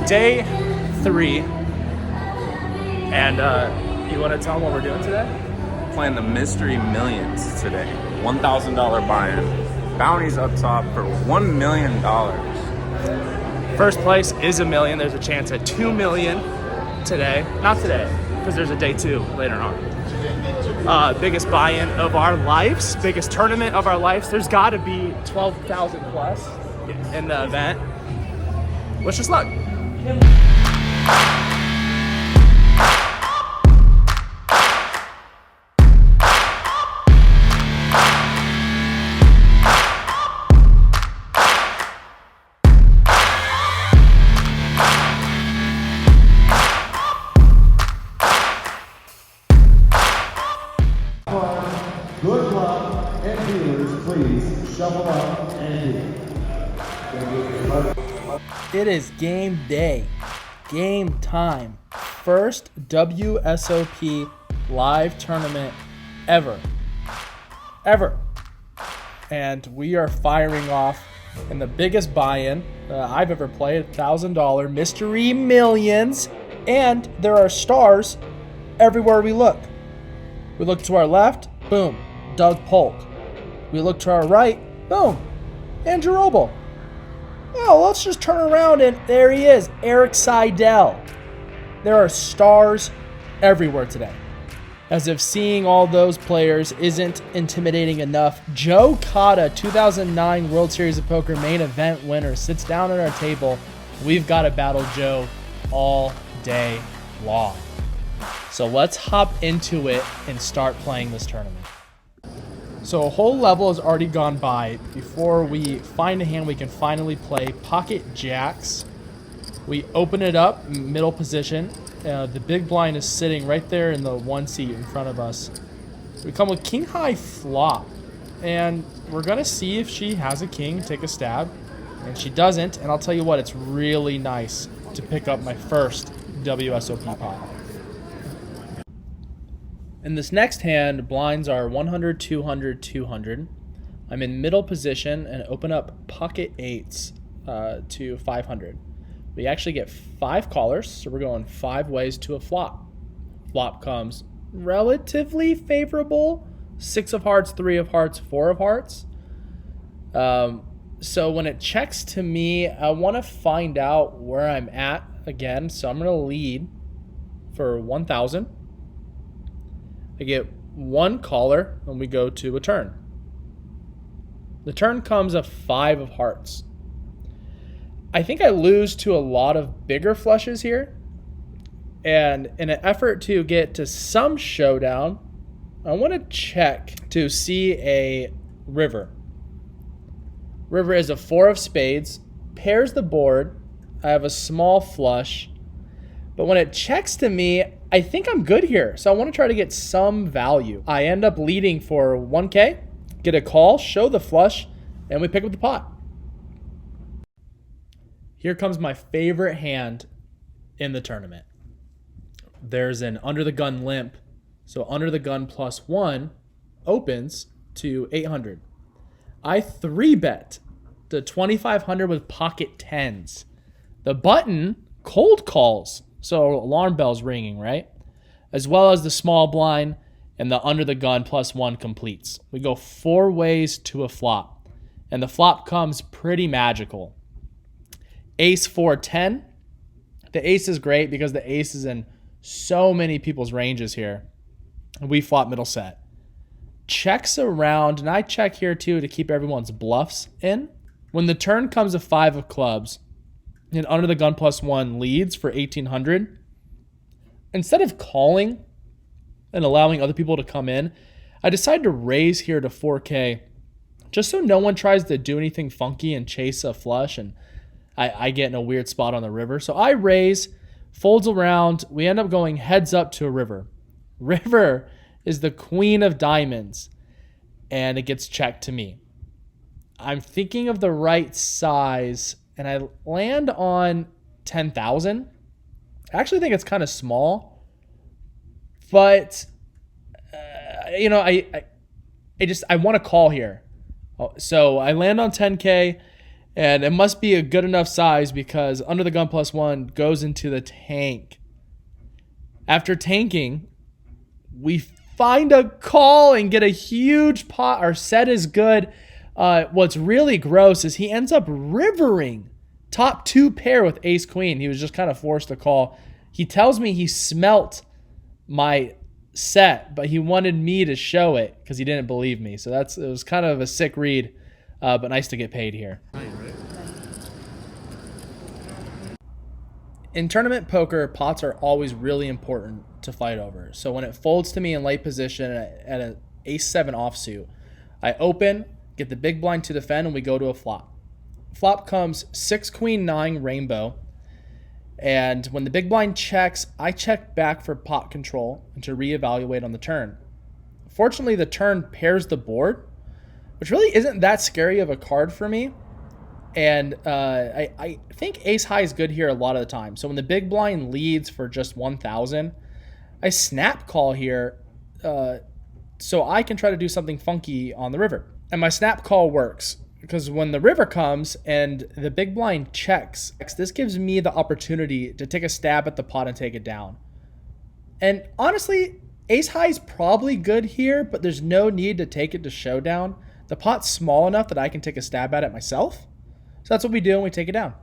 day 3, and you want to tell them what we're doing today? Playing the Mystery Millions today. $1,000 buy-in. Bounties up top for $1 million. First place is $1 million. There's a chance at $2 million today. Not today, because there's a day 2 later on. Biggest buy-in of our lives, biggest tournament of our lives. There's got to be 12,000 plus in the event. Wish us luck. Good luck, and dealers, please shuffle up and deal. It is game day, game time. First WSOP live tournament ever. And we are firing off in the biggest buy-in I've ever played, $1,000 Mystery Millions. And there are stars everywhere we look. We look to our left, boom, Doug Polk. We look to our right, boom, Andrew Roble. Oh, let's just turn around and there he is, Eric Seidel. There are stars everywhere today. As if seeing all those players isn't intimidating enough, Joe Cada, 2009 World Series of Poker Main Event winner, sits down at our table. We've got to battle Joe all day long. So let's hop into it and start playing this tournament. So a whole level has already gone by before we find a hand we can finally play pocket jacks. We open it up, middle position. The big blind is sitting right there in the 1 seat in front of us. We come with king high flop, and we're gonna see if she has a king, take a stab, and she doesn't. And I'll tell you what, it's really nice to pick up my first WSOP pot. In this next hand, blinds are 100, 200, 200. I'm in middle position and open up pocket eights to 500. We actually get 5 callers, so we're going 5 ways to a flop. Flop comes relatively favorable. 6 of hearts, 3 of hearts, 4 of hearts. So when it checks to me, I want to find out where I'm at again. So I'm going to lead for 1,000. I get 1 caller and we go to a turn. The turn comes a 5 of hearts. I think I lose to a lot of bigger flushes here. And in an effort to get to some showdown, I want to check to see a river. River is a 4 of spades, pairs the board. I have a small flush. But when it checks to me, I think I'm good here. So I want to try to get some value. I end up leading for 1K, get a call, show the flush, and we pick up the pot. Here comes my favorite hand in the tournament. There's an under the gun limp. So under the gun +1 opens to 800. I 3-bet to 2,500 with pocket 10s. The button cold calls. So alarm bells ringing, right? As well as the small blind and the under the gun +1 completes. We go 4 ways to a flop. And the flop comes pretty magical. Ace 4-10. The ace is great because the ace is in so many people's ranges here. We flop middle set. Checks around, and I check here too to keep everyone's bluffs in. When the turn comes a 5 of clubs, and under the gun +1 leads for 1,800. Instead of calling and allowing other people to come in, I decide to raise here to 4K just so no one tries to do anything funky and chase a flush and I get in a weird spot on the river. So I raise, folds around. We end up going heads up to a river. River is the queen of diamonds, and it gets checked to me. I'm thinking of the right size, and I land on 10,000. I actually think it's kind of small, but I want to call here. So I land on 10K, And it must be a good enough size because under the gun +1 goes into the tank. After tanking, we find a call and get a huge pot. Our set is good. What's really gross is he ends up rivering top 2 pair with ace queen. He was just kind of forced to call. He tells me he smelt my set, but he wanted me to show it because he didn't believe me. So it was kind of a sick read, but nice to get paid here. In tournament poker, pots are always really important to fight over. So when it folds to me in late position at an ace-7 offsuit, I open, get the big blind to defend, and we go to a flop. Flop comes 6-queen-9 rainbow, and when the big blind checks, I check back for pot control and to reevaluate on the turn. Fortunately, the turn pairs the board, which really isn't that scary of a card for me. And I think ace high is good here a lot of the time. So when the big blind leads for just 1,000, I snap call here so I can try to do something funky on the river. And my snap call works because when the river comes and the big blind checks, this gives me the opportunity to take a stab at the pot and take it down. And honestly, ace high is probably good here, but there's no need to take it to showdown. The pot's small enough that I can take a stab at it myself. So that's what we do, and we take it down.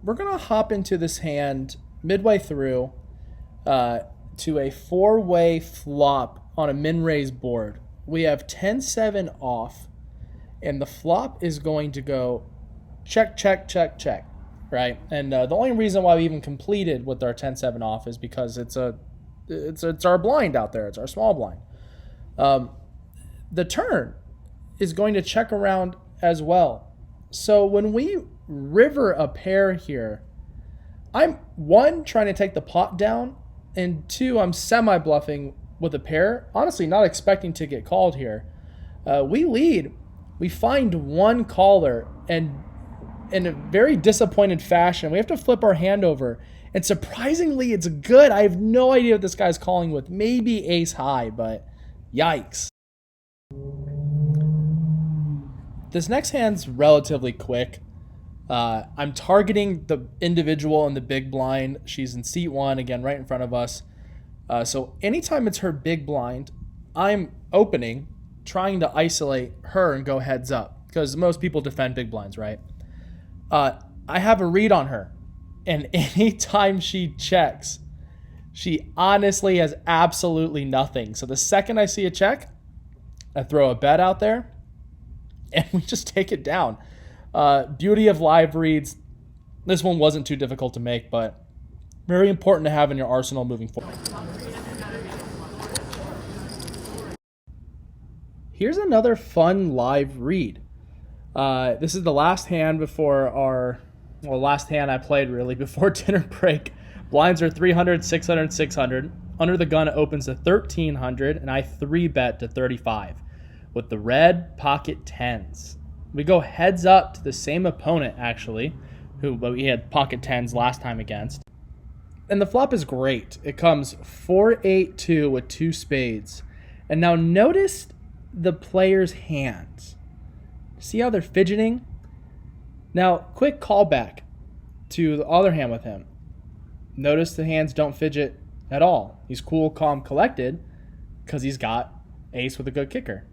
We're going to hop into this hand midway through to a 4-way flop on a min-raise board. We have 10-7 off, and the flop is going to go check, check, check, check, right? And the only reason why we even completed with our 10-7 off is because it's our blind out there. It's our small blind. The turn is going to check around as well. So when we river a pair here, I'm 1, trying to take the pot down, and 2, I'm semi-bluffing with a pair, honestly not expecting to get called here. We lead. We find 1 caller, and in a very disappointed fashion, we have to flip our hand over. And surprisingly, it's good. I have no idea what this guy's calling with. Maybe ace high, but yikes. This next hand's relatively quick. I'm targeting the individual in the big blind. She's in seat 1, again, right in front of us. So anytime it's her big blind, I'm opening, trying to isolate her and go heads up. Because most people defend big blinds, right? I have a read on her. And anytime she checks, she honestly has absolutely nothing. So the second I see a check, I throw a bet out there, and we just take it down. Beauty of live reads. This one wasn't too difficult to make, but very important to have in your arsenal moving forward. Here's another fun live read. This is the last hand before last hand I played really before dinner break. Blinds are 300, 600, 600. Under the gun, it opens to 1,300, and I 3-bet to 35 with the red pocket 10s. We go heads up to the same opponent, actually, who we had pocket 10s last time against. And the flop is great. It comes 4-8-2 with 2 spades. And now notice the player's hands. See how they're fidgeting? Now, quick callback to the other hand with him. Notice the hands don't fidget at all. He's cool, calm, collected because he's got ace with a good kicker.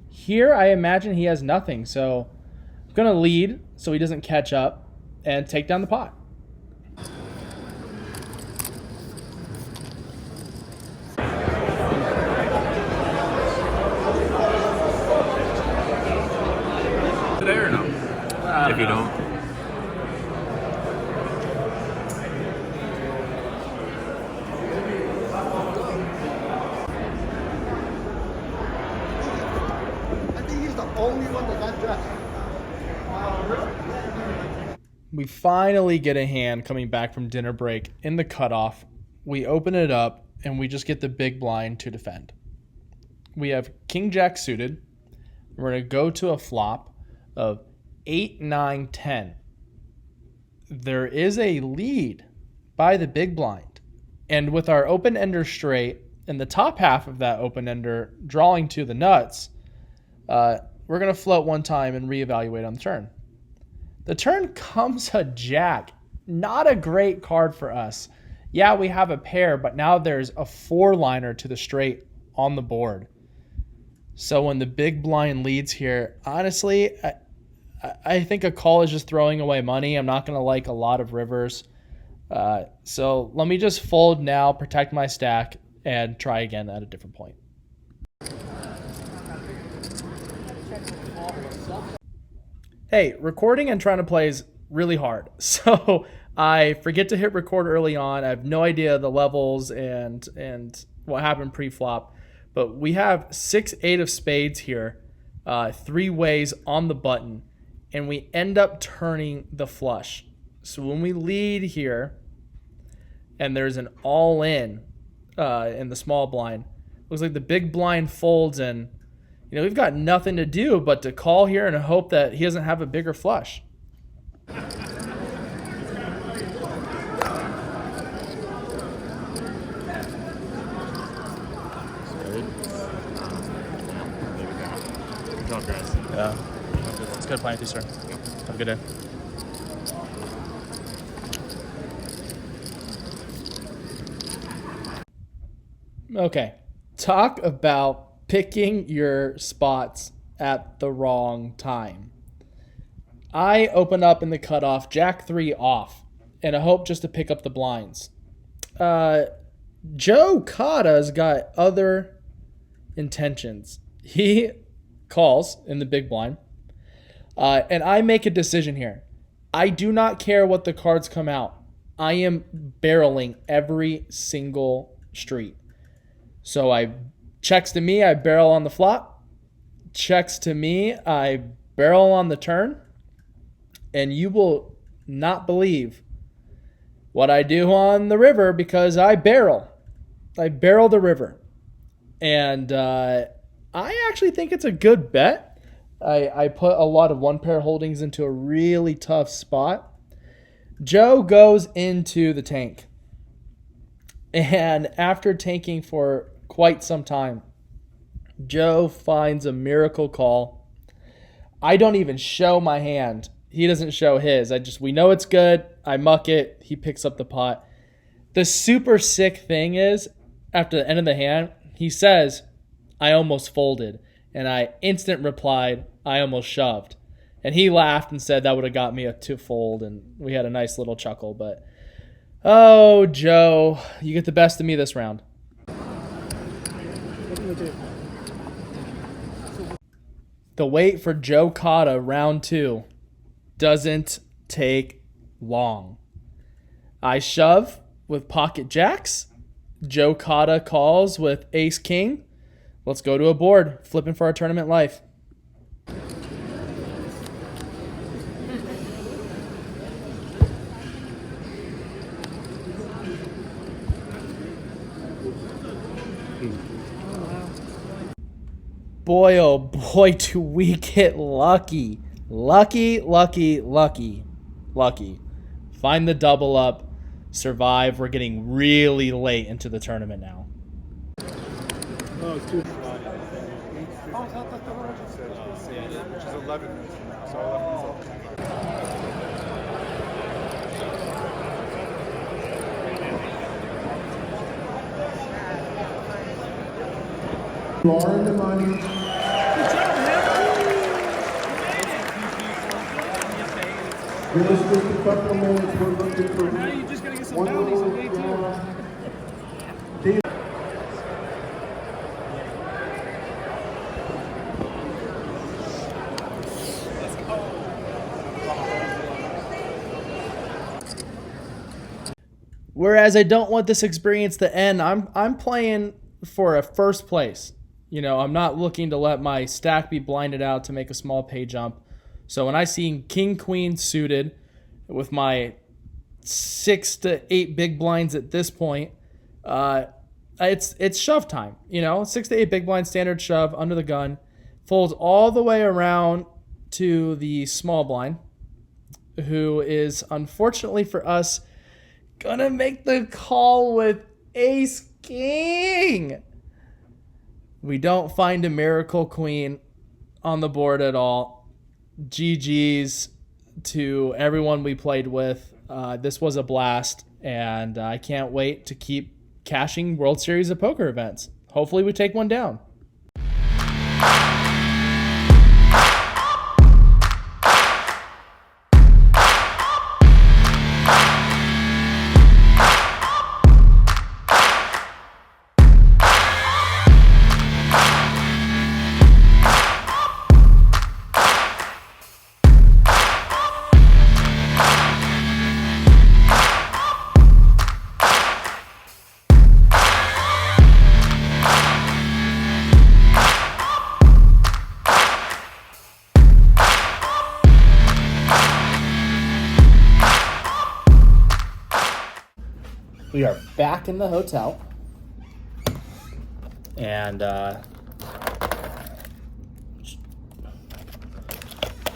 Here, I imagine he has nothing, so I'm going to lead so he doesn't catch up and take down the pot. Today or no? If you don't. I think he's the only one that got dressed. We finally get a hand coming back from dinner break in the cutoff. We open it up, and we just get the big blind to defend. We have King Jack suited. We're going to go to a flop of 8, 9, 10. There is a lead by the big blind. And with our open-ender straight in the top half of that open-ender, drawing to the nuts, we're going to float one time and reevaluate on the turn. The turn comes a jack. Not a great card for us. Yeah, we have a pair, but now there's a 4-liner to the straight on the board. So when the big blind leads here, honestly, I think a call is just throwing away money. I'm not going to like a lot of rivers. So let me just fold now, protect my stack, and try again at a different point. Hey, recording and trying to play is really hard. So I forget to hit record early on. I have no idea the levels and what happened pre-flop. But we have 6-8 of spades here, 3 ways on the button, and we end up turning the flush. So when we lead here, and there's an all-in in the small blind, looks like the big blind folds, and we've got nothing to do but to call here and hope that he doesn't have a bigger flush. Yeah. It's good playing with you, sir. Have a good day. Okay. Talk about picking your spots at the wrong time. I open up in the cutoff, Jack 3 off, and I hope just to pick up the blinds. Joe Cada's got other intentions. He calls in the big blind, and I make a decision here. I do not care what the cards come out. I am barreling every single street. So I checks to me, I barrel on the flop. Checks to me, I barrel on the turn. And you will not believe what I do on the river because I barrel. I barrel the river. And I actually think it's a good bet. I put a lot of one pair holdings into a really tough spot. Joe goes into the tank. And after tanking for quite some time, Joe finds a miracle call. I don't even show my hand. He doesn't show his. We know it's good. I muck it. He picks up the pot. The super sick thing is, after the end of the hand, he says, I almost folded. And I instant replied, I almost shoved. And he laughed and said that would have got me to fold. And we had a nice little chuckle. But, oh, Joe, you get the best of me this round. The wait for Joe Cada round 2 doesn't take long. I shove with pocket jacks. Joe Cada calls with ace king. Let's go to a board, flipping for our tournament life. Boy, oh boy, do we get lucky. Lucky. Find the double up, survive. We're getting really late into the tournament now. Oh, it's too fly. Oh, it's not like the one which is 11. So 11. You are in the money. Give us just a couple of minutes. We're looking for. Now you're just gonna get some bounties on day 2. Whereas I don't want this experience to end. I'm playing for a first place. I'm not looking to let my stack be blinded out to make a small pay jump. So when I see king queen suited with my 6 to 8 big blinds at this point, it's shove time. 6 to 8 big blind standard shove under the gun, folds all the way around to the small blind, who is unfortunately for us gonna make the call with ace King. We don't find a Miracle Queen on the board at all. GG's to everyone we played with. This was a blast, and I can't wait to keep cashing World Series of Poker events. Hopefully we take one down. We are back in the hotel, and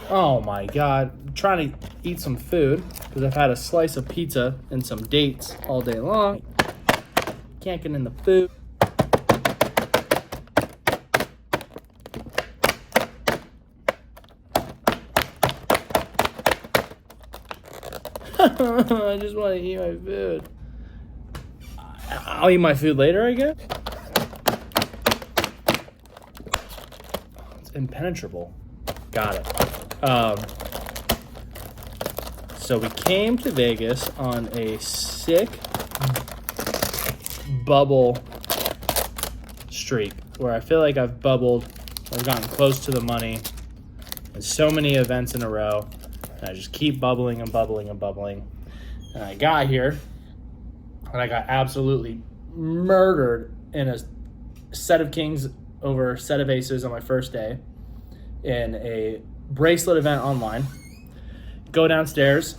oh my god, I'm trying to eat some food because I've had a slice of pizza and some dates all day long. Can't get in the food. I just want to eat my food. I'll eat my food later, I guess. It's impenetrable. Got it. So we came to Vegas on a sick bubble streak where I feel like I've bubbled. I've gotten close to the money in so many events in a row. And I just keep bubbling and bubbling and bubbling. And I got here. And I got absolutely murdered in a set of kings over a set of aces on my first day in a bracelet event online. Go downstairs,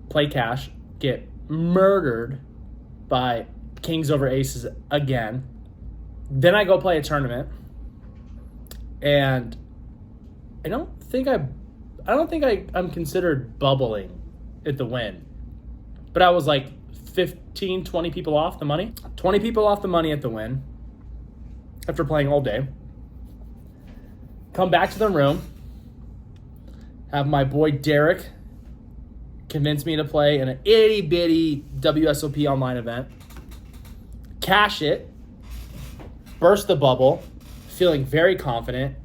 play cash, get murdered by kings over aces again. Then I go play a tournament, and I don't think I'm considered bubbling at the win, but I was like 15, 20 people off the money. 20 people off the money at the win after playing all day. Come back to the room. Have my boy Derek convince me to play in an itty bitty WSOP online event. Cash it. Burst the bubble. Feeling very confident.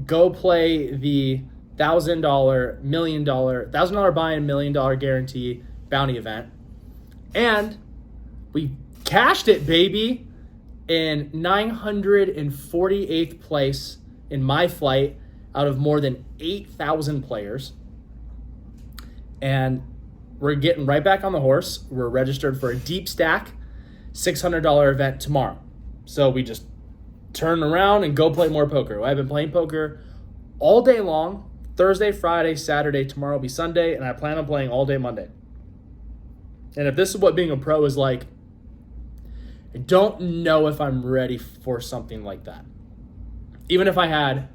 Go play the $1,000 buy-in, $1 million guarantee bounty event. And we cashed it, baby, in 948th place in my flight out of more than 8,000 players. And we're getting right back on the horse. We're registered for a deep stack $600 event tomorrow. So we just turn around and go play more poker. I've been playing poker all day long, Thursday, Friday, Saturday, tomorrow will be Sunday, and I plan on playing all day Monday. And if this is what being a pro is like, I don't know if I'm ready for something like that. Even if I had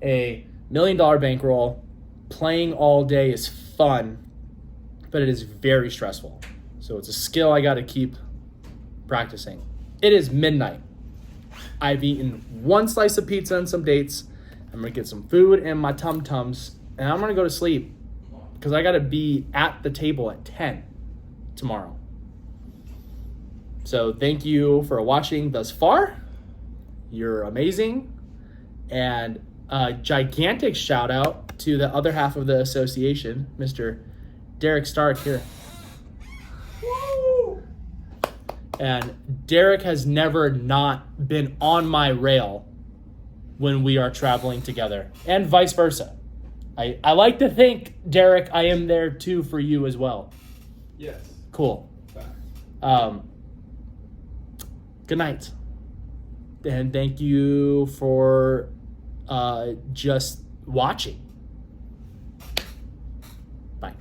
a $1 million bankroll, playing all day is fun, but it is very stressful. So it's a skill I got to keep practicing. It is midnight. I've eaten one slice of pizza and some dates. I'm going to get some food and my tum-tums, and I'm going to go to sleep because I got to be at the table at 10 tomorrow. So thank you for watching thus far. You're amazing. And a gigantic shout out to the other half of the association, Mr. Derek Stark here. Woo! And Derek has never not been on my rail when we are traveling together, and vice versa. I like to think, Derek, I am there too for you as well. Yes. Cool. Good night. And thank you for just watching. Bye.